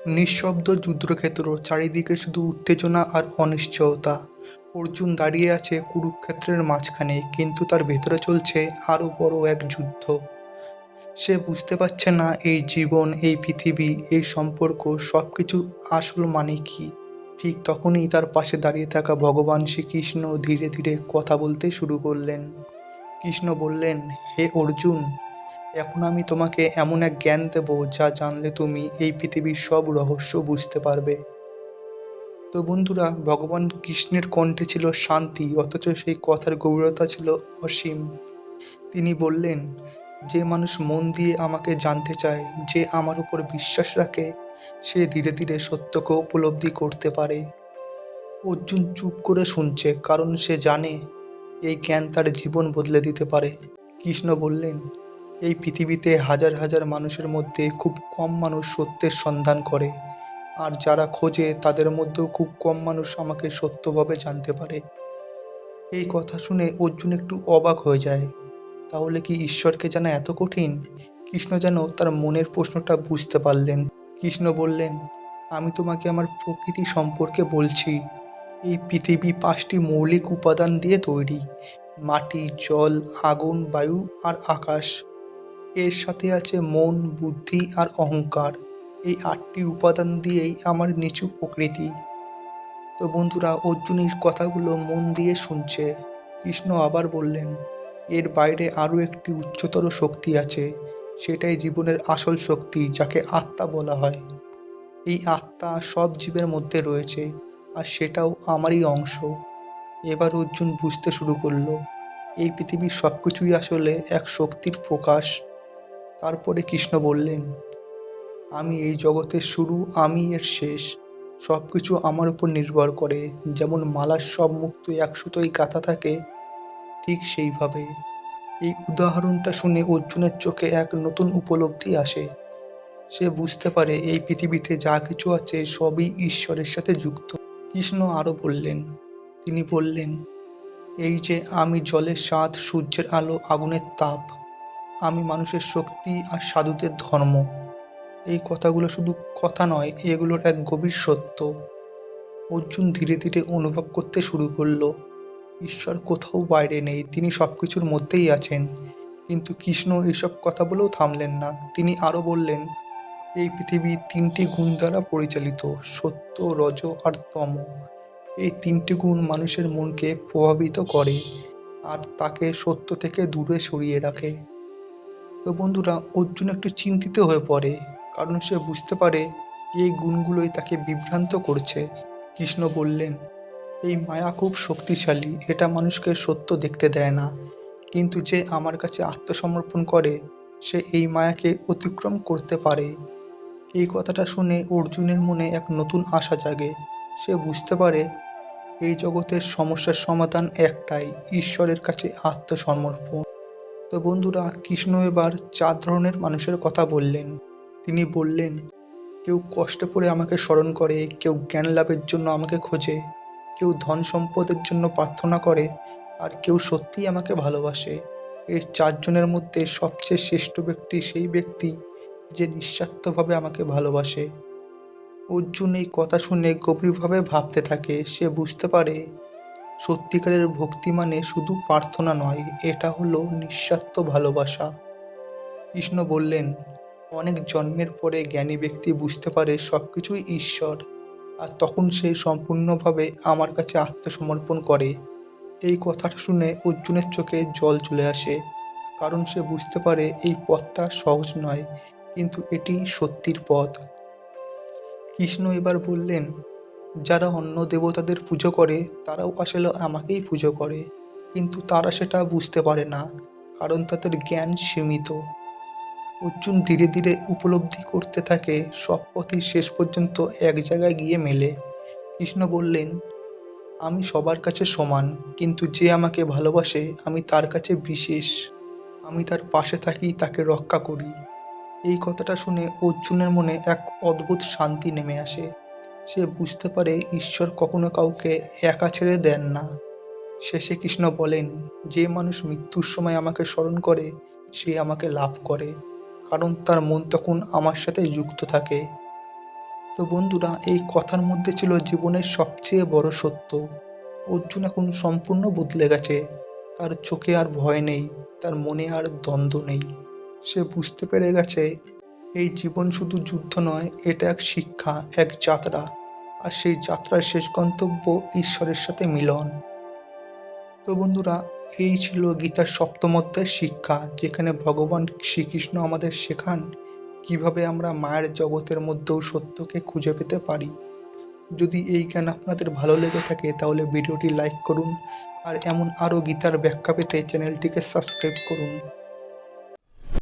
নিঃশব্দ যুদ্ধক্ষেত্র, চারিদিকে শুধু উত্তেজনা আর অনিশ্চয়তা। অর্জুন দাঁড়িয়ে আছে কুরুক্ষেত্রের মাঝখানে, কিন্তু তার ভেতরে চলছে আরো বড় এক যুদ্ধ। সে বুঝতে পারছে না এই জীবন, এই পৃথিবী, এই সম্পর্ক সবকিছু আসল মানে কি। ঠিক তখনই তার পাশে দাঁড়িয়ে থাকা ভগবান শ্রীকৃষ্ণ ধীরে ধীরে কথা বলতে শুরু করলেন। কৃষ্ণ বললেন, হে অর্জুন, এখন আমি তোমাকে এমন এক জ্ঞান দেব যা জানলে তুমি এই পৃথিবীর সব রহস্য বুঝতে পারবে। তো বন্ধুরা, ভগবান কৃষ্ণের কণ্ঠে ছিল শান্তি, অথচ সেই কথার গভীরতা ছিল অসীম। তিনি বললেন, যে মানুষ মন দিয়ে আমাকে জানতে চায়, যে আমার উপর বিশ্বাস রাখে, সে ধীরে ধীরে সত্যকে উপলব্ধি করতে পারে। অর্জুন চুপ করে শুনছে, কারণ সে জানে এই জ্ঞান তার জীবন বদলে দিতে পারে। কৃষ্ণ বললেন, এই পৃথিবীতে হাজার হাজার মানুষের মধ্যে খুব কম মানুষ সত্যের সন্ধান করে, আর যারা খোঁজে তাদের মধ্যেও খুব কম মানুষ আমাকে সত্যভাবে জানতে পারে। এই কথা শুনে অর্জুন একটু অবাক হয়ে যায়। তাহলে কি ঈশ্বরকে জানা এত কঠিন? কৃষ্ণ যেন তার মনের প্রশ্নটা বুঝতে পারলেন। কৃষ্ণ বললেন, আমি তোমাকে আমার প্রকৃতি সম্পর্কে বলছি। এই পৃথিবী 5টি মৌলিক উপাদান দিয়ে তৈরি: মাটি, জল, আগুন, বায়ু আর আকাশ। এর সাথে আছে মন, বুদ্ধি আর অহংকার। এই 8টি উপাদান দিয়েই আমার নিচু প্রকৃতি। তো বন্ধুরা, অর্জুন এই কথাগুলো মন দিয়ে শুনছে। কৃষ্ণ আবার বললেন, এর বাইরে আরও একটি উচ্চতর শক্তি আছে। সেটাই জীবনের আসল শক্তি, যাকে আত্মা বলা হয়। এই আত্মা সব জীবের মধ্যে রয়েছে, আর সেটাও আমারই অংশ। এবার অর্জুন বুঝতে শুরু করলো, এই পৃথিবীর সবকিছুই আসলে এক শক্তির প্রকাশ। তারপরে কৃষ্ণ বললেন, আমি এই জগতের শুরু, আমি এর শেষ। সবকিছু আমার উপর নির্ভর করে। যেমন মালার সব মুক্ত এক সুতোয় গাঁথা থাকে, ঠিক সেইভাবে। এই উদাহরণটা শুনে অর্জুনের চোখে এক নতুন উপলব্ধি আসে। সে বুঝতে পারে এই পৃথিবীতে যা কিছু আছে সবই ঈশ্বরের সাথে যুক্ত। কৃষ্ণ আরো বললেন, তিনি বললেন, এই যে আমি জলের স্বাদ, সূর্যের আলো, আগুনের তাপ, আমি মানুষের শক্তি আর সাধুদের ধর্ম। এই কথাগুলো শুধু কথা নয়, এগুলোর এক গভীর সত্য। অর্জুন ধীরে ধীরে অনুভব করতে শুরু করলো, ঈশ্বর কোথাও বাইরে নেই, তিনি সবকিছুর মধ্যেই আছেন। কিন্তু কৃষ্ণ এইসব কথা বলেও থামলেন না। তিনি আরো বললেন, এই পৃথিবী 3টি গুণ দ্বারা পরিচালিত: সত্য, রজ আর তম। এই 3টি গুণ মানুষের মনকে প্রভাবিত করে আর তাকে সত্য থেকে দূরে সরিয়ে রাখে। তো বন্ধুরা, অর্জুন একটু চিন্তিত হয়ে পড়ে, কারণ সে বুঝতে পারে এই গুণগুলোই তাকে বিভ্রান্ত করছে। কৃষ্ণ বললেন, এই মায়া খুব শক্তিশালী, এটা মানুষকে সত্য দেখতে দেয় না। কিন্তু যে আমার কাছে আত্মসমর্পণ করে, সে এই মায়াকে অতিক্রম করতে পারে। এই কথাটা শুনে অর্জুনের মনে এক নতুন আশা জাগে। সে বুঝতে পারে এই জগতের সমস্যার সমাধান একটাই: ঈশ্বরের কাছে আত্মসমর্পণ। তো বন্ধুরা, কৃষ্ণ এবার 4 ধরনের মানুষের কথা বললেন। তিনি বললেন, কেউ কষ্টে পড়ে আমাকে স্মরণ করে, কেউ জ্ঞান লাভের জন্য আমাকে খোঁজে, কেউ ধন সম্পদের জন্য প্রার্থনা করে, আর কেউ সত্যিই আমাকে ভালোবাসে। এই 4জনের মধ্যে সবচেয়ে শ্রেষ্ঠ ব্যক্তি সেই ব্যক্তি যে নিঃস্বার্থভাবে আমাকে ভালোবাসে। অর্জুন এই কথা শুনে গভীরভাবে ভাবতে থাকে। সে বুঝতে পারে সত্যিকারের ভক্তি মানে শুধু প্রার্থনা নয়, এটা হলো নিঃস্বার্থ ভালোবাসা। কৃষ্ণ বললেন, অনেক জন্মের পরে জ্ঞানী ব্যক্তি বুঝতে পারে সবকিছুই ঈশ্বর, আর তখন সে সম্পূর্ণভাবে আমার কাছে আত্মসমর্পণ করে। এই কথাটা শুনে অর্জুনের চোখে জল চলে আসে, কারণ সে বুঝতে পারে এই পথটা সহজ নয়, কিন্তু এটি সত্যির পথ। কৃষ্ণ এবার বললেন, যারা অন্য দেবতাদের পুজো করে তারাও আসলে আমাকেই পুজো করে, কিন্তু তারা সেটা বুঝতে পারে না, কারণ তাদের জ্ঞান সীমিত। অর্জুন ধীরে ধীরে উপলব্ধি করতে থাকে সব পথই শেষ পর্যন্ত এক জায়গায় গিয়ে মেলে। কৃষ্ণ বললেন, আমি সবার কাছে সমান, কিন্তু যে আমাকে ভালোবাসে আমি তার কাছে বিশেষ। আমি তার পাশে থাকি, তাকে রক্ষা করি। এই কথাটা শুনে অর্জুনের মনে এক অদ্ভুত শান্তি নেমে আসে। সে বুঝতে পারে ঈশ্বর কখনো কাউকে একা ছেড়ে দেন না। শেষে কৃষ্ণ বলেন, যে মানুষ মৃত্যুর সময় আমাকে স্মরণ করে, সে আমাকে লাভ করে, কারণ তার মন তখন আমার সাথে যুক্ত থাকে। তো বন্ধুরা, এই কথার মধ্যে ছিল জীবনের সবচেয়ে বড় সত্য। অর্জুন এখন সম্পূর্ণ বদলে গেছে। তার চোখে আর ভয় নেই, তার মনে আর দ্বন্দ্ব নেই। সে বুঝতে পেরে গেছে এই জীবন শুধু যুদ্ধ নয়, এটা এক শিক্ষা, এক যাত্রা। আর সেই যাত্রার শেষ গন্তব্য ঈশ্বরের সাথে মিলন। তো বন্ধুরা, এই ছিল গীতার সপ্তম অধ্যায়ের শিক্ষা, যেখানে ভগবান শ্রীকৃষ্ণ আমাদের শেখান কিভাবে আমরা মায়ের জগতের মধ্যেও সত্যকে খুঁজে পেতে পারি। যদি এই জ্ঞান আপনাদের ভালো লেগে থাকে তাহলে ভিডিওটি লাইক করুন, আর এমন আরও গীতার ব্যাখ্যা পেতে চ্যানেলটিকে সাবস্ক্রাইব করুন।